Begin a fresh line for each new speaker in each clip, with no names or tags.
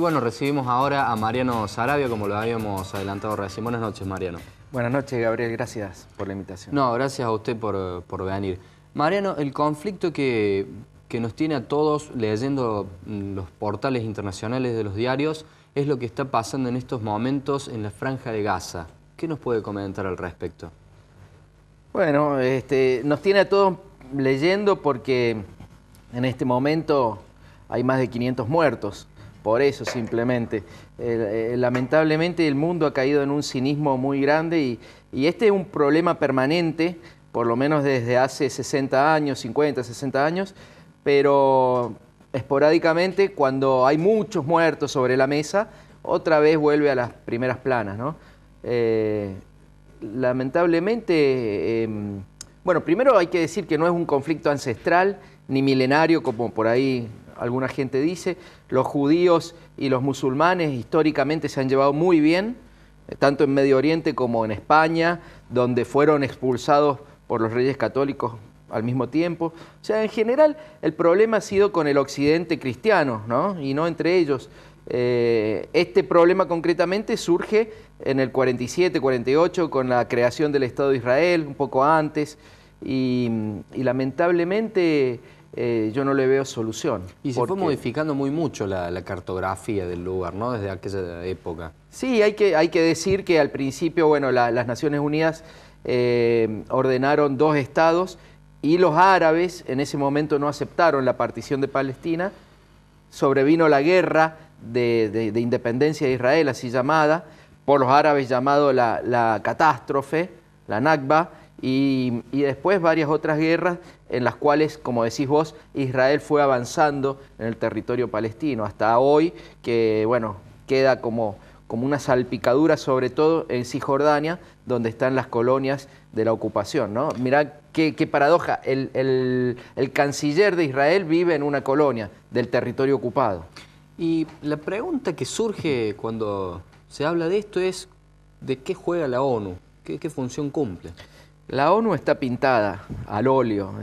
bueno, recibimos ahora a Mariano Sarabia, como lo habíamos adelantado recién. Buenas noches, Mariano.
Buenas noches, Gabriel. Gracias por la invitación.
No, gracias a usted por venir. Mariano, el conflicto que nos tiene a todos leyendo los portales internacionales de los diarios es lo que está pasando en estos momentos en la Franja de Gaza. ¿Qué nos puede comentar al respecto?
Bueno, nos tiene a todos leyendo porque en este momento hay más de 500 muertos. Por eso simplemente. Lamentablemente el mundo ha caído en un cinismo muy grande y este es un problema permanente, por lo menos desde hace 60 años, 50, 60 años, pero esporádicamente cuando hay muchos muertos sobre la mesa, otra vez vuelve a las primeras planas, ¿no? Lamentablemente, bueno, primero hay que decir que no es un conflicto ancestral ni milenario como por ahí alguna gente dice. Los judíos y los musulmanes históricamente se han llevado muy bien, tanto en Medio Oriente como en España, donde fueron expulsados por los reyes católicos al mismo tiempo. O sea, en general el problema ha sido con el occidente cristiano, ¿no? Y no entre ellos. Este problema concretamente surge en el 47, 48 con la creación del Estado de Israel, un poco antes, y lamentablemente yo no le veo solución.
Y se fue modificando muy mucho la cartografía del lugar, ¿no? Desde aquella época.
Sí, hay que decir que al principio, bueno, las Naciones Unidas ordenaron 2 estados y los árabes en ese momento no aceptaron la partición de Palestina. Sobrevino la guerra de independencia de Israel, así llamada, por los árabes llamado la catástrofe, la Nakba, y después varias otras guerras en las cuales, como decís vos, Israel fue avanzando en el territorio palestino, hasta hoy que, bueno, queda como una salpicadura, sobre todo en Cisjordania, donde están las colonias de la ocupación, ¿no? Mirá qué paradoja, el canciller de Israel vive en una colonia del territorio ocupado.
Y la pregunta que surge cuando se habla de esto es, ¿de qué juega la ONU? ¿Qué función cumple?
La ONU está pintada al óleo,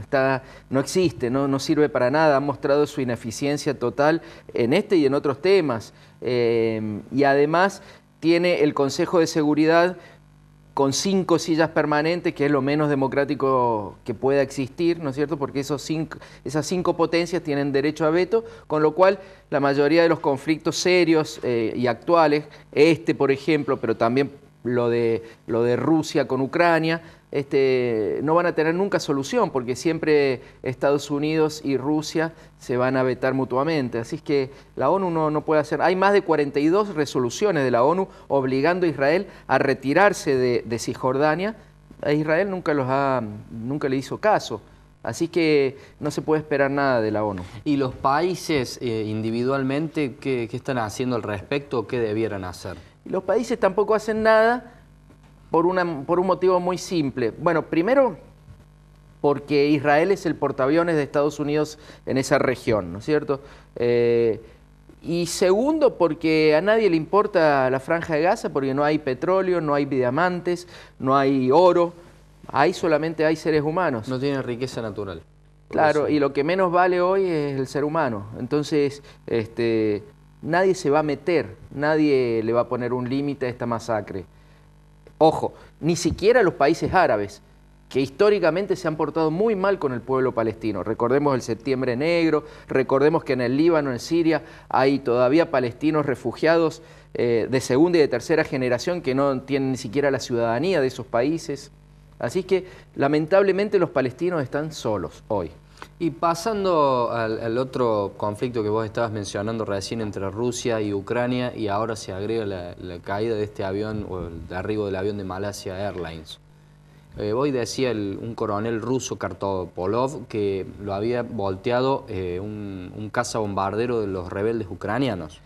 no existe, no sirve para nada, ha mostrado su ineficiencia total en este y en otros temas. Y además tiene el Consejo de Seguridad con 5 sillas permanentes, que es lo menos democrático que pueda existir, ¿no es cierto? Porque esas 5 potencias tienen derecho a veto, con lo cual la mayoría de los conflictos serios y actuales, por ejemplo, pero también lo de Rusia con Ucrania, no van a tener nunca solución, porque siempre Estados Unidos y Rusia se van a vetar mutuamente. Así es que la ONU no puede hacer. Hay más de 42 resoluciones de la ONU obligando a Israel a retirarse de Cisjordania. A Israel nunca le hizo caso. Así que no se puede esperar nada de la ONU.
¿Y los países individualmente qué están haciendo al respecto o qué debieran hacer?
Los países tampoco hacen nada por un motivo muy simple. Bueno, primero porque Israel es el portaaviones de Estados Unidos en esa región, ¿no es cierto? Y segundo porque a nadie le importa la Franja de Gaza, porque no hay petróleo, no hay diamantes, no hay oro, solamente hay seres humanos.
No tiene riqueza natural.
Claro, y lo que menos vale hoy es el ser humano. Entonces, nadie se va a meter, nadie le va a poner un límite a esta masacre. Ojo, ni siquiera los países árabes, que históricamente se han portado muy mal con el pueblo palestino. Recordemos el Septiembre Negro, recordemos que en el Líbano, en Siria, hay todavía palestinos refugiados de segunda y de tercera generación que no tienen ni siquiera la ciudadanía de esos países. Así que, lamentablemente, los palestinos están solos hoy.
Y pasando al otro conflicto que vos estabas mencionando recién entre Rusia y Ucrania, y ahora se agrega la caída de este avión, o el derribo del avión de Malaysia Airlines. Hoy decía un coronel ruso, Kartopolov, que lo había volteado un cazabombardero de los rebeldes ucranianos.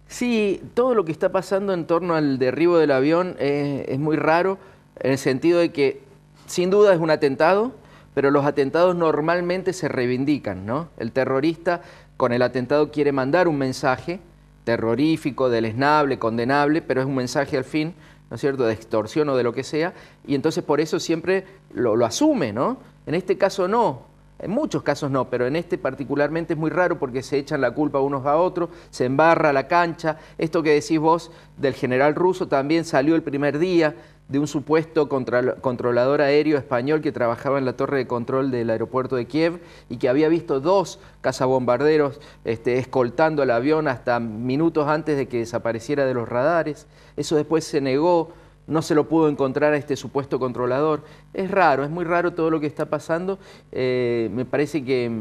Sí, todo lo que está pasando en torno al derribo del avión es muy raro, en el sentido de que, sin duda, es un atentado, pero los atentados normalmente se reivindican, ¿no? El terrorista con el atentado quiere mandar un mensaje terrorífico, deleznable, condenable, pero es un mensaje al fin, ¿no es cierto?, de extorsión o de lo que sea, y entonces por eso siempre lo asume, ¿no? En este caso no. En muchos casos no, pero en este particularmente es muy raro porque se echan la culpa unos a otros, se embarra la cancha. Esto que decís vos del general ruso también salió el primer día de un supuesto controlador aéreo español que trabajaba en la torre de control del aeropuerto de Kiev y que había visto 2 cazabombarderos escoltando el avión hasta minutos antes de que desapareciera de los radares. Eso después se negó, no se lo pudo encontrar a este supuesto controlador. Es raro, es muy raro todo lo que está pasando. Me parece que...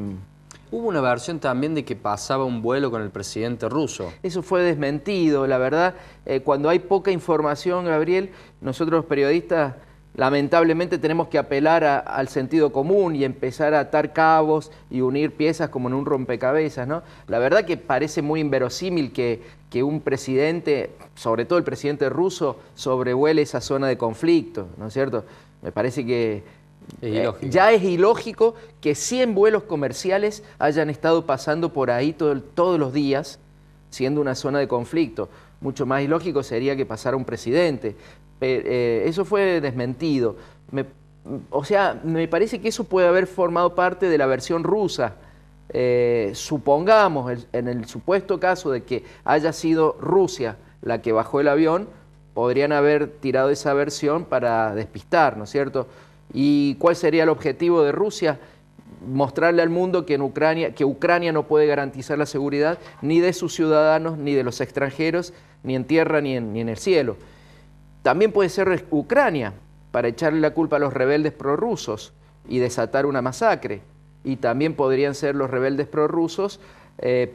Hubo una versión también de que pasaba un vuelo con el presidente ruso.
Eso fue desmentido, la verdad. Cuando hay poca información, Gabriel, nosotros los periodistas lamentablemente tenemos que apelar al sentido común y empezar a atar cabos y unir piezas como en un rompecabezas, ¿no? La verdad que parece muy inverosímil que un presidente, sobre todo el presidente ruso, sobrevuele esa zona de conflicto, ¿no es cierto? Me parece que ya es ilógico que 100 vuelos comerciales hayan estado pasando por ahí todos los días, siendo una zona de conflicto. Mucho más ilógico sería que pasara un presidente. Eso fue desmentido. O sea, me parece que eso puede haber formado parte de la versión rusa. Supongamos, en el supuesto caso de que haya sido Rusia la que bajó el avión, podrían haber tirado esa versión para despistar, ¿no es cierto? ¿Y cuál sería el objetivo de Rusia? Mostrarle al mundo que Ucrania no puede garantizar la seguridad ni de sus ciudadanos, ni de los extranjeros, ni en tierra, ni en el cielo. También puede ser Ucrania, para echarle la culpa a los rebeldes prorrusos y desatar una masacre. Y también podrían ser los rebeldes prorrusos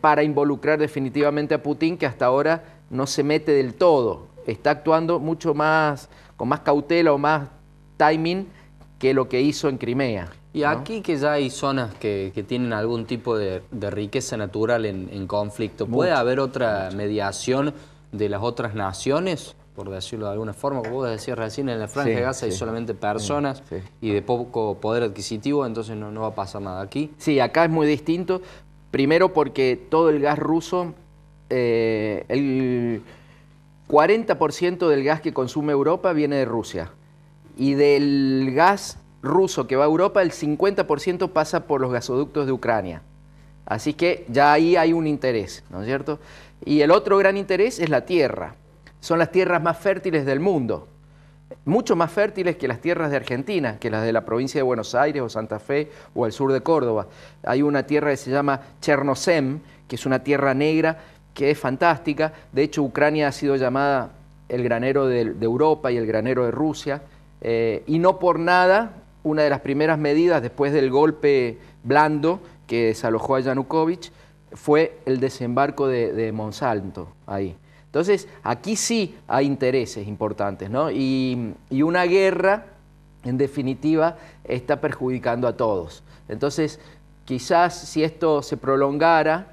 para involucrar definitivamente a Putin, que hasta ahora no se mete del todo. Está actuando mucho más, con más cautela o más timing que lo que hizo en Crimea.
Y aquí que ya hay zonas que tienen algún tipo de riqueza natural en conflicto, ¿puede haber otra mediación de las otras naciones, por decirlo de alguna forma? Como vos decías recién, en la Franja de Gaza hay solamente personas y de poco poder adquisitivo, entonces no va a pasar nada aquí.
Sí, acá es muy distinto. Primero porque todo el gas ruso, el 40% del gas que consume Europa viene de Rusia. Y del gas ruso que va a Europa, el 50% pasa por los gasoductos de Ucrania. Así que ya ahí hay un interés, ¿no es cierto? Y el otro gran interés es la tierra. Son las tierras más fértiles del mundo. Mucho más fértiles que las tierras de Argentina, que las de la provincia de Buenos Aires o Santa Fe o el sur de Córdoba. Hay una tierra que se llama Chernozem, que es una tierra negra que es fantástica. De hecho, Ucrania ha sido llamada el granero de Europa y el granero de Rusia. Y no por nada, una de las primeras medidas después del golpe blando que desalojó a Yanukovych fue el desembarco de Monsanto ahí. Entonces, aquí sí hay intereses importantes, ¿no? Y una guerra, en definitiva, está perjudicando a todos. Entonces, quizás si esto se prolongara,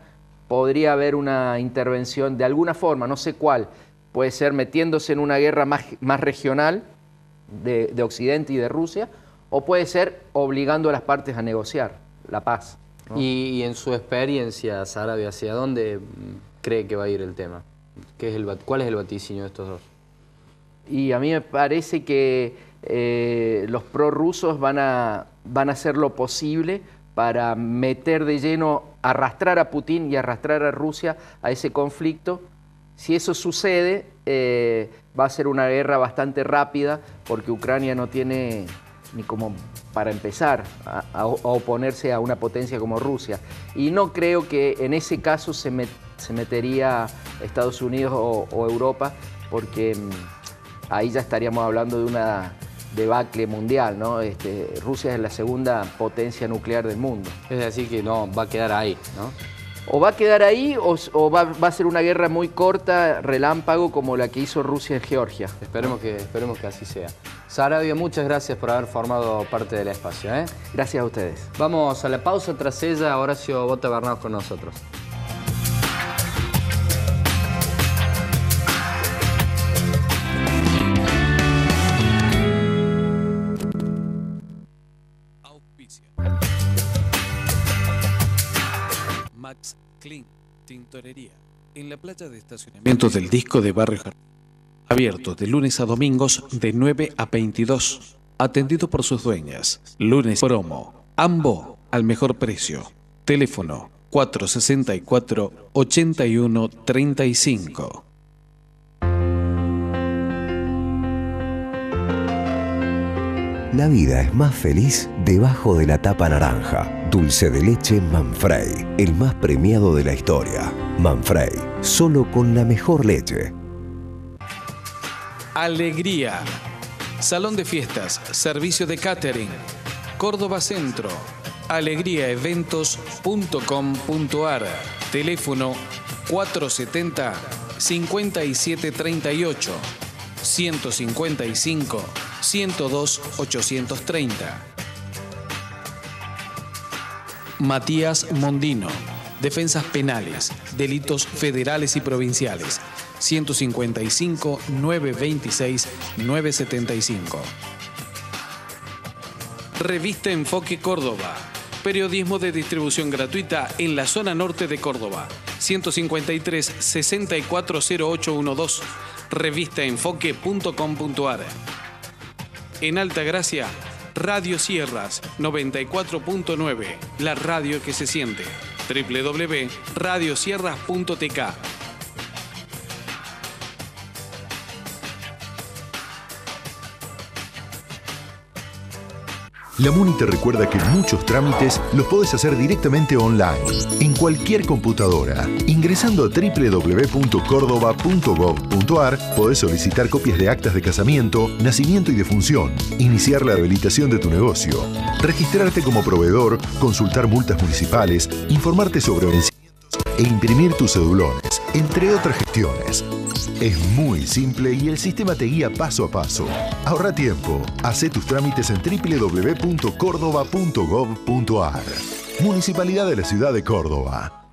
podría haber una intervención de alguna forma, no sé cuál, puede ser metiéndose en una guerra más regional, de Occidente y de Rusia, o puede ser obligando a las partes a negociar la paz, ¿no?
Y en su experiencia, Sarabia, ¿hacia dónde cree que va a ir el tema? ¿Cuál es el vaticinio de estos dos?
Y a mí me parece que los prorrusos van a hacer lo posible para meter de lleno, arrastrar a Putin y arrastrar a Rusia a ese conflicto. Si eso sucede, va a ser una guerra bastante rápida, porque Ucrania no tiene ni como para empezar a oponerse a una potencia como Rusia. Y no creo que en ese caso se metería Estados Unidos o Europa, porque ahí ya estaríamos hablando de una debacle mundial, ¿no? Rusia es la segunda potencia nuclear del mundo.
Es decir, que no va a quedar ahí, ¿no?
O va a quedar ahí o va a ser una guerra muy corta, relámpago, como la que hizo Rusia en Georgia.
Esperemos que así sea. Sarabia, muchas gracias por haber formado parte del espacio, ¿eh?
Gracias a ustedes.
Vamos a la pausa, tras ella Horacio Bota Bernados con nosotros.
Max Clean Tintorería, en la playa de estacionamiento del Disco de Barrio Jardín. Abierto de lunes a domingos de 9 a 22. Atendido por sus dueñas. Lunes promo. Ambo. al mejor precio. Teléfono 464-8135.
La vida es más feliz debajo de la tapa naranja. Dulce de leche Manfrey, el más premiado de la historia. Manfrey, solo con la mejor leche.
Alegría. Salón de fiestas, servicio de catering. Córdoba Centro. alegriaeventos.com.ar. Teléfono 470-5738. 155-102-830. Matías Mondino. Defensas penales, delitos federales y provinciales. 155-926-975. Revista Enfoque Córdoba. Periodismo de distribución gratuita en la zona norte de Córdoba. 153-640812. Revistaenfoque.com.ar. En Altagracia, Radio Sierras 94.9, la radio que se siente. www.radiosierras.tk.
La MUNI te recuerda que muchos trámites los podés hacer directamente online, en cualquier computadora. Ingresando a www.cordoba.gov.ar podés solicitar copias de actas de casamiento, nacimiento y defunción, iniciar la habilitación de tu negocio, registrarte como proveedor, consultar multas municipales, informarte sobre vencimientos e imprimir tus cedulones, entre otras gestiones. Es muy simple y el sistema te guía paso a paso. Ahorra tiempo. Hacé tus trámites en www.cordoba.gov.ar. Municipalidad de la Ciudad de Córdoba.